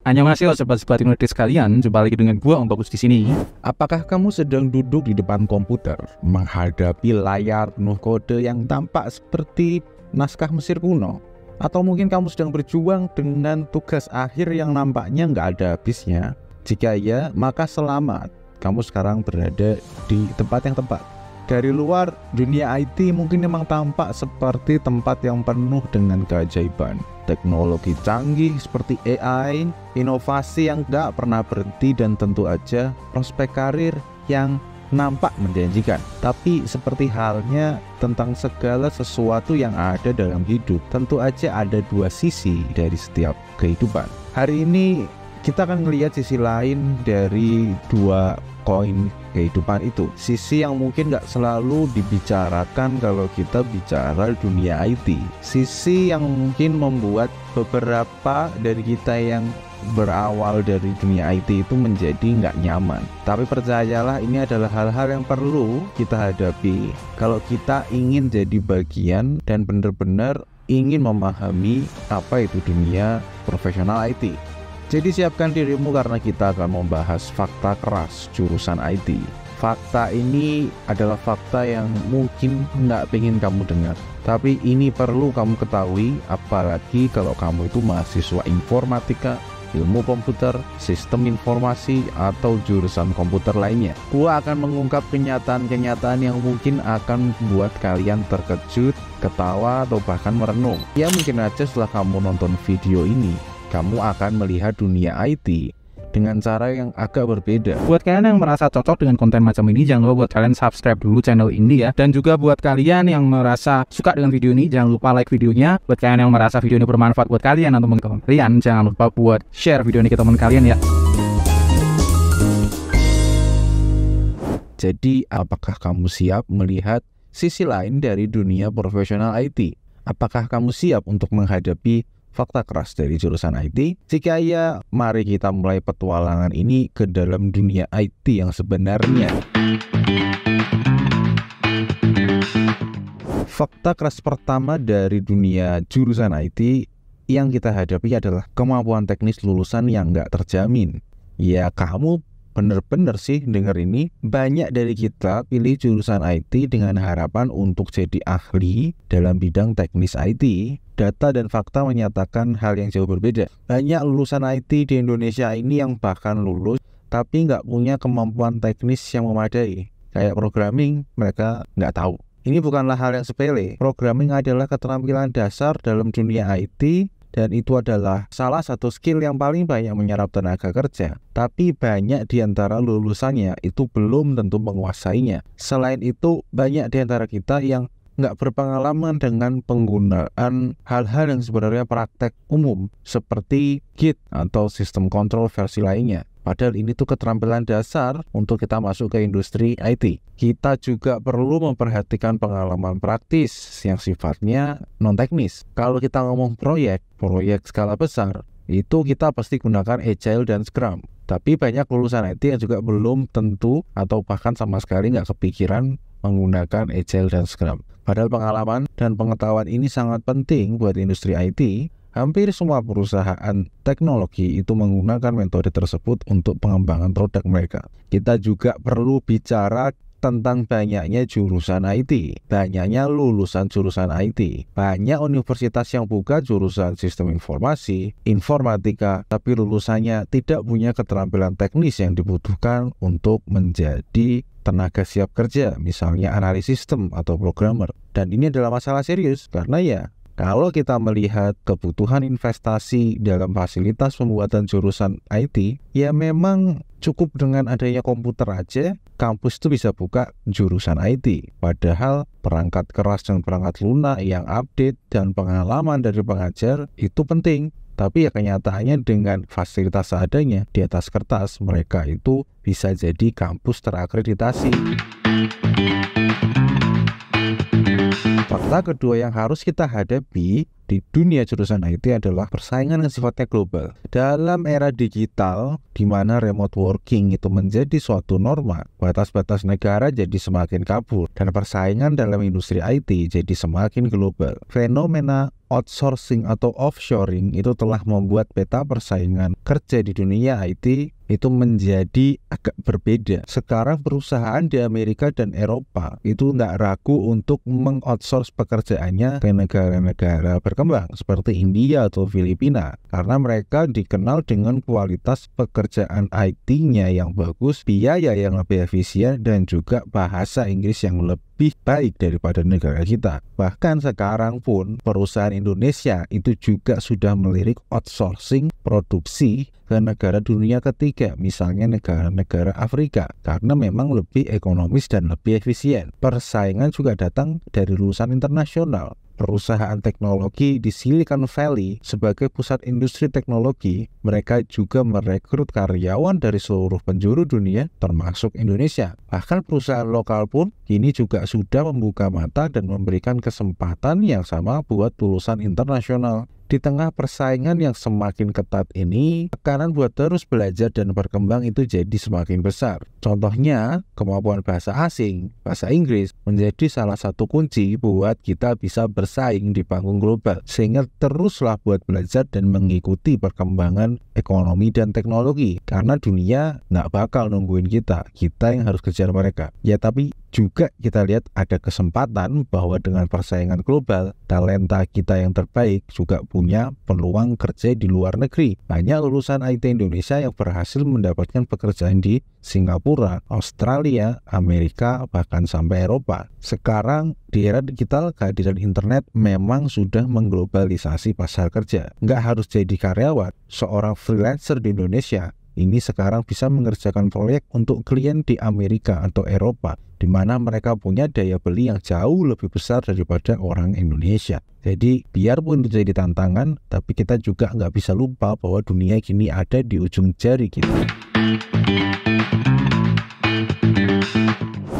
Annyeonghaseyo sobat-sobat Indonesia sekalian, jumpa lagi dengan gua Om Bagus di sini. Apakah kamu sedang duduk di depan komputer menghadapi layar penuh kode yang tampak seperti naskah Mesir kuno? Atau mungkin kamu sedang berjuang dengan tugas akhir yang nampaknya nggak ada habisnya? Jika ya, maka selamat, kamu sekarang berada di tempat yang tepat. Dari luar, dunia IT mungkin memang tampak seperti tempat yang penuh dengan keajaiban. Teknologi canggih seperti AI, inovasi yang gak pernah berhenti, dan tentu aja prospek karir yang nampak menjanjikan. Tapi seperti halnya tentang segala sesuatu yang ada dalam hidup, tentu aja ada dua sisi dari setiap kehidupan. Hari ini kita akan melihat sisi lain dari dua koin kehidupan itu. Sisi yang mungkin gak selalu dibicarakan kalau kita bicara dunia IT. Sisi yang mungkin membuat beberapa dari kita yang berawal dari dunia IT itu menjadi nggak nyaman. Tapi percayalah, ini adalah hal-hal yang perlu kita hadapi kalau kita ingin jadi bagian dan benar-benar ingin memahami apa itu dunia profesional IT. Jadi siapkan dirimu karena kita akan membahas fakta keras jurusan IT. Fakta ini adalah fakta yang mungkin nggak pengen kamu dengar, tapi ini perlu kamu ketahui, apalagi kalau kamu itu mahasiswa informatika, ilmu komputer, sistem informasi, atau jurusan komputer lainnya. Gua akan mengungkap kenyataan-kenyataan yang mungkin akan membuat kalian terkejut, ketawa, atau bahkan merenung. Ya mungkin aja setelah kamu nonton video ini, kamu akan melihat dunia IT dengan cara yang agak berbeda. Buat kalian yang merasa cocok dengan konten macam ini, jangan lupa buat kalian subscribe dulu channel ini ya. Dan juga buat kalian yang merasa suka dengan video ini, jangan lupa like videonya. Buat kalian yang merasa video ini bermanfaat buat kalian atau teman kalian, jangan lupa buat share video ini ke teman kalian ya. Jadi, apakah kamu siap melihat sisi lain dari dunia profesional IT? Apakah kamu siap untuk menghadapi fakta keras dari jurusan IT? Jika ya, mari kita mulai petualangan ini ke dalam dunia IT yang sebenarnya. Fakta keras pertama dari dunia jurusan IT yang kita hadapi adalah kemampuan teknis lulusan yang nggak terjamin. Ya, kamu bener-bener sih denger ini. Banyak dari kita pilih jurusan IT dengan harapan untuk jadi ahli dalam bidang teknis IT. Data dan fakta menyatakan hal yang jauh berbeda. Banyak lulusan IT di Indonesia ini yang bahkan lulus tapi nggak punya kemampuan teknis yang memadai. Kayak programming, mereka nggak tahu. Ini bukanlah hal yang sepele. Programming adalah keterampilan dasar dalam dunia IT, dan itu adalah salah satu skill yang paling banyak menyerap tenaga kerja. Tapi banyak di antara lulusannya itu belum tentu menguasainya. Selain itu, banyak di antara kita yang nggak berpengalaman dengan penggunaan hal-hal yang sebenarnya praktek umum seperti Git atau sistem kontrol versi lainnya. Padahal ini tuh keterampilan dasar untuk kita masuk ke industri IT. Kita juga perlu memperhatikan pengalaman praktis yang sifatnya non-teknis. Kalau kita ngomong proyek skala besar, itu kita pasti gunakan Agile dan Scrum. Tapi banyak lulusan IT yang juga belum tentu atau bahkan sama sekali nggak kepikiran menggunakan Agile dan Scrum. Padahal pengalaman dan pengetahuan ini sangat penting buat industri IT. Hampir semua perusahaan teknologi itu menggunakan metode tersebut untuk pengembangan produk mereka. Kita juga perlu bicara tentang banyaknya jurusan IT, banyaknya lulusan jurusan IT. Banyak universitas yang buka jurusan sistem informasi, informatika, tapi lulusannya tidak punya keterampilan teknis yang dibutuhkan untuk menjadi tenaga siap kerja, misalnya analis sistem atau programmer. Dan ini adalah masalah serius karena ya, kalau kita melihat kebutuhan investasi dalam fasilitas pembuatan jurusan IT, ya memang cukup dengan adanya komputer aja, kampus itu bisa buka jurusan IT. Padahal perangkat keras dan perangkat lunak yang update dan pengalaman dari pengajar itu penting. Tapi ya kenyataannya dengan fasilitas seadanya di atas kertas, mereka itu bisa jadi kampus terakreditasi. Fakta kedua yang harus kita hadapi di dunia jurusan IT adalah persaingan yang sifatnya global. Dalam era digital, di mana remote working itu menjadi suatu norma, batas-batas negara jadi semakin kabur, dan persaingan dalam industri IT jadi semakin global. Fenomena outsourcing atau offshoring itu telah membuat peta persaingan kerja di dunia IT itu menjadi agak berbeda. Sekarang perusahaan di Amerika dan Eropa itu tidak ragu untuk mengoutsource pekerjaannya ke negara-negara berkembang seperti India atau Filipina, karena mereka dikenal dengan kualitas pekerjaan IT-nya yang bagus, biaya yang lebih efisien, dan juga bahasa Inggris yang lebih baik daripada negara kita. Bahkan sekarang pun perusahaan Indonesia itu juga sudah melirik outsourcing produksi ke negara dunia ketiga, misalnya negara-negara Afrika, karena memang lebih ekonomis dan lebih efisien. Persaingan juga datang dari lulusan internasional. Perusahaan teknologi di Silicon Valley sebagai pusat industri teknologi, mereka juga merekrut karyawan dari seluruh penjuru dunia termasuk Indonesia. Bahkan perusahaan lokal pun kini juga sudah membuka mata dan memberikan kesempatan yang sama buat lulusan internasional. Di tengah persaingan yang semakin ketat ini, tekanan buat terus belajar dan berkembang itu jadi semakin besar. Contohnya, kemampuan bahasa asing, bahasa Inggris, menjadi salah satu kunci buat kita bisa bersaing di panggung global. Sehingga teruslah buat belajar dan mengikuti perkembangan ekonomi dan teknologi. Karena dunia nggak bakal nungguin kita yang harus kejar mereka. Ya, tapi juga kita lihat ada kesempatan bahwa dengan persaingan global, talenta kita yang terbaik juga punya peluang kerja di luar negeri. Banyak lulusan IT Indonesia yang berhasil mendapatkan pekerjaan di Singapura, Australia, Amerika, bahkan sampai Eropa. Sekarang di era digital, kehadiran internet memang sudah mengglobalisasi pasar kerja. Nggak harus jadi karyawan, seorang freelancer di Indonesia ini sekarang bisa mengerjakan proyek untuk klien di Amerika atau Eropa, di mana mereka punya daya beli yang jauh lebih besar daripada orang Indonesia. Jadi biarpun itu jadi tantangan, tapi kita juga nggak bisa lupa bahwa dunia kini ada di ujung jari kita.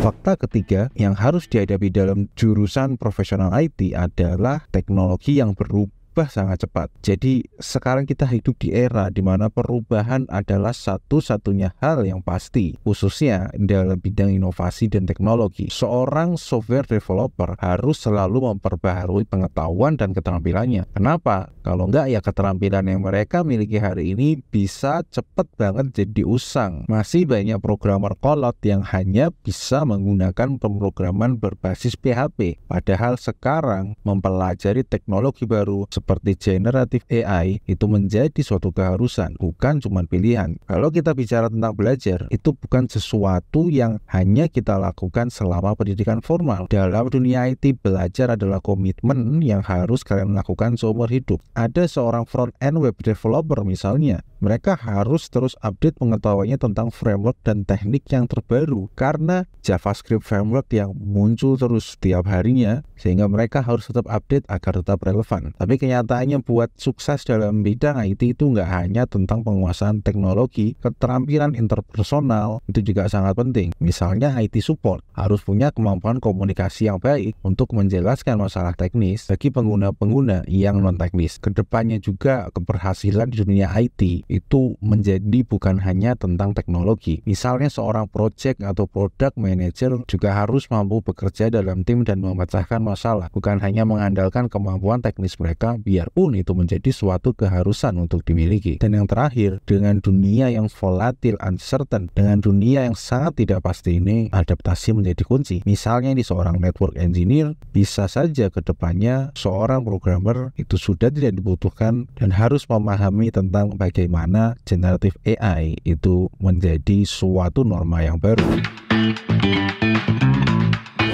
Fakta ketiga yang harus dihadapi dalam jurusan profesional IT adalah teknologi yang berubah sangat cepat. Jadi sekarang kita hidup di era di mana perubahan adalah satu-satunya hal yang pasti, khususnya dalam bidang inovasi dan teknologi. Seorang software developer harus selalu memperbaharui pengetahuan dan keterampilannya. Kenapa? Kalau enggak, ya keterampilan yang mereka miliki hari ini bisa cepet banget jadi usang. Masih banyak programmer kolot yang hanya bisa menggunakan pemrograman berbasis PHP. Padahal sekarang mempelajari teknologi baru seperti generative AI itu menjadi suatu keharusan, bukan cuma pilihan. Kalau kita bicara tentang belajar, itu bukan sesuatu yang hanya kita lakukan selama pendidikan formal. Dalam dunia IT, belajar adalah komitmen yang harus kalian lakukan seumur hidup. Ada seorang front-end web developer misalnya, mereka harus terus update pengetahuannya tentang framework dan teknik yang terbaru, karena JavaScript framework yang muncul terus setiap harinya, sehingga mereka harus tetap update agar tetap relevan. Tapi kenyataannya buat sukses dalam bidang IT itu nggak hanya tentang penguasaan teknologi, keterampilan interpersonal itu juga sangat penting. Misalnya IT support harus punya kemampuan komunikasi yang baik untuk menjelaskan masalah teknis bagi pengguna-pengguna yang non-teknis. Kedepannya juga keberhasilan di dunia IT itu menjadi bukan hanya tentang teknologi. Misalnya seorang project atau product manager juga harus mampu bekerja dalam tim dan memecahkan masalah, bukan hanya mengandalkan kemampuan teknis mereka, biarpun itu menjadi suatu keharusan untuk dimiliki. Dan yang terakhir, dengan dunia yang volatile, uncertain, dengan dunia yang sangat tidak pasti ini, adaptasi menjadi kunci. Misalnya di seorang network engineer, bisa saja ke depannya seorang programmer itu sudah tidak dibutuhkan dan harus memahami tentang bagaimana generative AI itu menjadi suatu norma yang baru.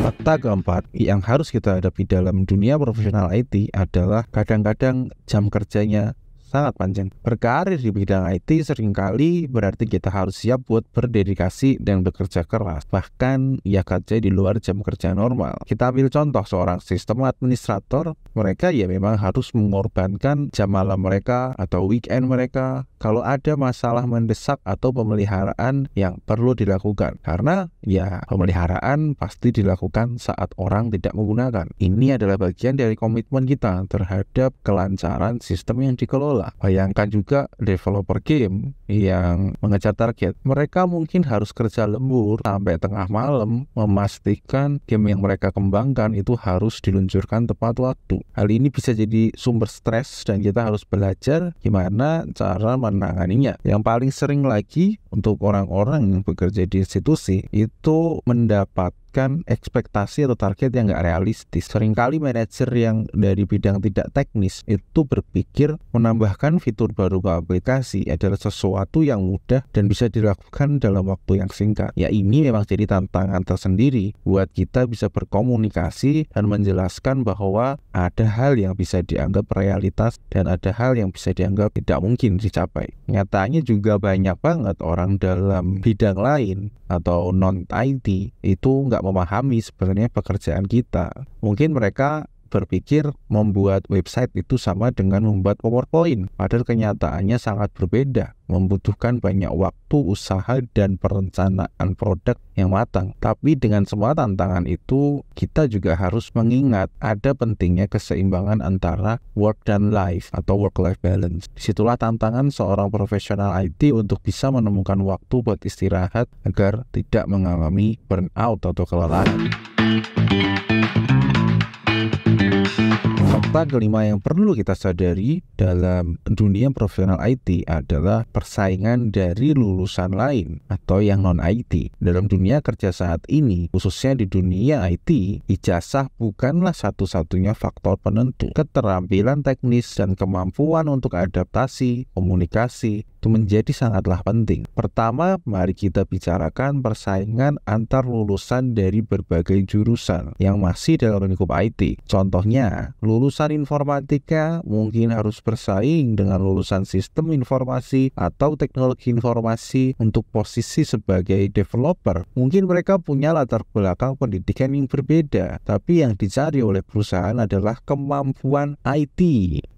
Fakta keempat yang harus kita hadapi dalam dunia profesional IT adalah kadang-kadang jam kerjanya sangat panjang. Berkarir di bidang IT seringkali berarti kita harus siap buat berdedikasi dan bekerja keras, bahkan ya kerja di luar jam kerja normal. Kita ambil contoh seorang sistem administrator, mereka ya memang harus mengorbankan jam malam mereka atau weekend mereka kalau ada masalah mendesak atau pemeliharaan yang perlu dilakukan, karena ya pemeliharaan pasti dilakukan saat orang tidak menggunakan. Ini adalah bagian dari komitmen kita terhadap kelancaran sistem yang dikelola. gila. Bayangkan juga developer game yang mengejar target. Mereka mungkin harus kerja lembur sampai tengah malam memastikan game yang mereka kembangkan itu harus diluncurkan tepat waktu. Hal ini bisa jadi sumber stres dan kita harus belajar gimana cara menanganinya. Yang paling sering lagi untuk orang-orang yang bekerja di institusi itu mendapatkan ekspektasi atau target yang nggak realistis. Seringkali manajer yang dari bidang tidak teknis itu berpikir menambahkan fitur baru ke aplikasi adalah sesuatu yang mudah dan bisa dilakukan dalam waktu yang singkat. Ya, ini memang jadi tantangan tersendiri buat kita bisa berkomunikasi dan menjelaskan bahwa ada hal yang bisa dianggap realitas dan ada hal yang bisa dianggap tidak mungkin dicapai. Nyatanya juga banyak banget orang dalam bidang lain atau non-IT itu nggak memahami sebenarnya pekerjaan kita. Mungkin mereka berpikir membuat website itu sama dengan membuat PowerPoint, padahal kenyataannya sangat berbeda, membutuhkan banyak waktu, usaha, dan perencanaan produk yang matang. Tapi dengan semua tantangan itu, kita juga harus mengingat ada pentingnya keseimbangan antara work dan life atau work-life balance. Disitulah tantangan seorang profesional IT untuk bisa menemukan waktu buat istirahat agar tidak mengalami burnout atau kelelahan. Fakta kelima yang perlu kita sadari dalam dunia profesional IT adalah persaingan dari lulusan lain atau yang non-IT. Dalam dunia kerja saat ini, khususnya di dunia IT, ijazah bukanlah satu-satunya faktor penentu. Keterampilan teknis dan kemampuan untuk adaptasi, komunikasi, itu menjadi sangatlah penting. Pertama, mari kita bicarakan persaingan antar lulusan dari berbagai jurusan yang masih dalam lingkup IT. Contohnya, lulusan informatika mungkin harus bersaing dengan lulusan sistem informasi atau teknologi informasi untuk posisi sebagai developer. Mungkin mereka punya latar belakang pendidikan yang berbeda, tapi yang dicari oleh perusahaan adalah kemampuan IT,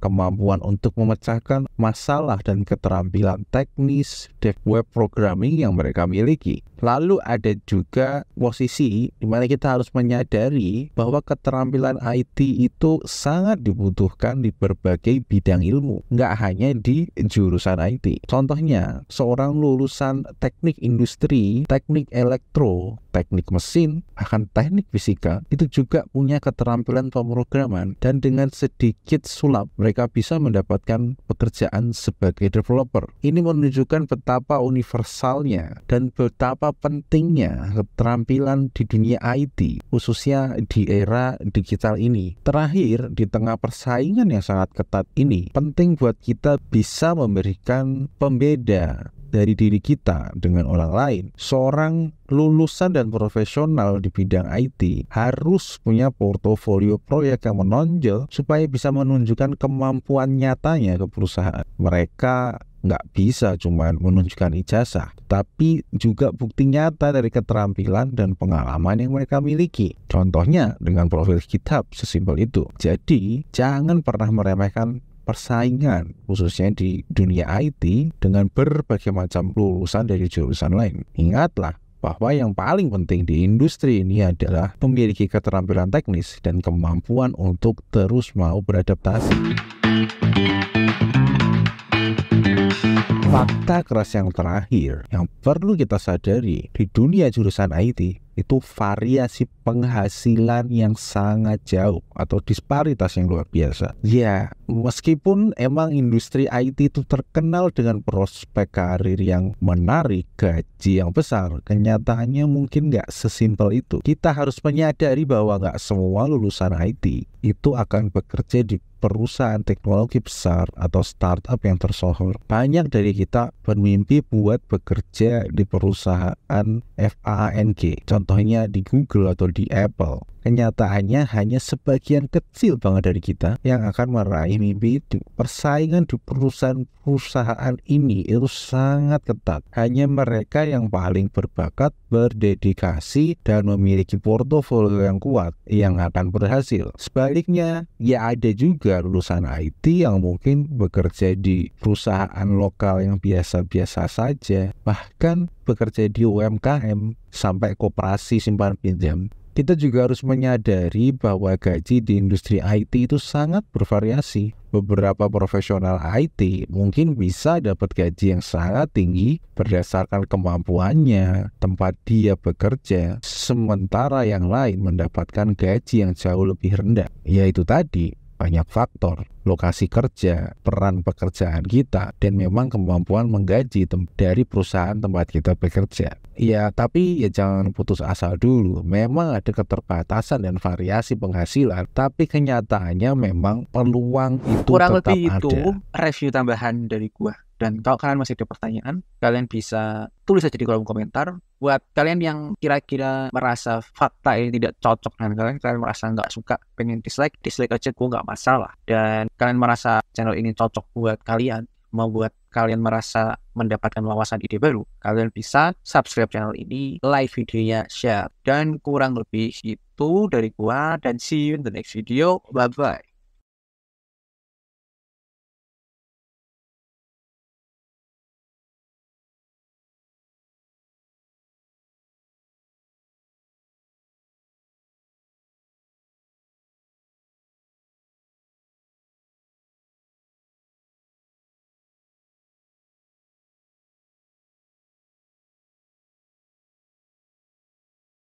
kemampuan untuk memecahkan masalah dan keterampilan teknis dev web programming yang mereka miliki. Lalu ada juga posisi di mana kita harus menyadari bahwa keterampilan IT itu sangat dibutuhkan di berbagai bidang ilmu, nggak hanya di jurusan IT. Contohnya, seorang lulusan teknik industri, teknik elektro, teknik mesin, bahkan teknik fisika, itu juga punya keterampilan pemrograman, dan dengan sedikit sulap mereka bisa mendapatkan pekerjaan sebagai developer. Ini menunjukkan betapa universalnya dan betapa pentingnya keterampilan di dunia IT, khususnya di era digital ini. Terakhir, di tengah persaingan yang sangat ketat ini, penting buat kita bisa memberikan pembeda dari diri kita dengan orang lain. Seorang lulusan dan profesional di bidang IT harus punya portofolio proyek yang menonjol supaya bisa menunjukkan kemampuan nyatanya ke perusahaan. Mereka nggak bisa cuma menunjukkan ijazah, tapi juga bukti nyata dari keterampilan dan pengalaman yang mereka miliki. Contohnya dengan profil GitHub, sesimpel itu. Jadi, jangan pernah meremehkan persaingan, khususnya di dunia IT, dengan berbagai macam lulusan dari jurusan lain. Ingatlah bahwa yang paling penting di industri ini adalah memiliki keterampilan teknis dan kemampuan untuk terus mau beradaptasi. Fakta keras yang terakhir yang perlu kita sadari di dunia jurusan IT itu variasi penghasilan yang sangat jauh atau disparitas yang luar biasa. Ya, meskipun emang industri IT itu terkenal dengan prospek karir yang menarik, gaji yang besar, kenyataannya mungkin nggak sesimpel itu. Kita harus menyadari bahwa nggak semua lulusan IT itu akan bekerja di perusahaan teknologi besar atau startup yang tersohor. Banyak dari kita bermimpi buat bekerja di perusahaan FAANG, contohnya di Google atau di Apple. Kenyataannya hanya sebagian kecil banget dari kita yang akan meraih mimpi itu. Persaingan di perusahaan ini itu sangat ketat. Hanya mereka yang paling berbakat, berdedikasi, dan memiliki portofolio yang kuat yang akan berhasil. Sebaliknya, ya ada juga lulusan IT yang mungkin bekerja di perusahaan lokal yang biasa-biasa saja, bahkan bekerja di UMKM sampai koperasi simpan pinjam. Kita juga harus menyadari bahwa gaji di industri IT itu sangat bervariasi. Beberapa profesional IT mungkin bisa dapat gaji yang sangat tinggi berdasarkan kemampuannya, tempat dia bekerja, sementara yang lain mendapatkan gaji yang jauh lebih rendah. Yaitu tadi, banyak faktor, lokasi kerja, peran pekerjaan kita, dan memang kemampuan menggaji dari perusahaan tempat kita bekerja. Ya, tapi ya jangan putus asa dulu. Memang ada keterbatasan dan variasi penghasilan, tapi kenyataannya memang peluang itu Kurang tetap lebih itu ada. review tambahan dari gua. Dan kalau kalian masih ada pertanyaan, kalian bisa tulis aja di kolom komentar. Buat kalian yang kira-kira merasa fakta ini tidak cocok dengan kalian merasa nggak suka, pengen dislike aja, gua nggak masalah. Dan kalian merasa channel ini cocok buat kalian, mau buat kalian merasa mendapatkan wawasan ide baru, kalian bisa subscribe channel ini, like videonya, share. Dan kurang lebih itu dari gua, dan see you in the next video. Bye-bye.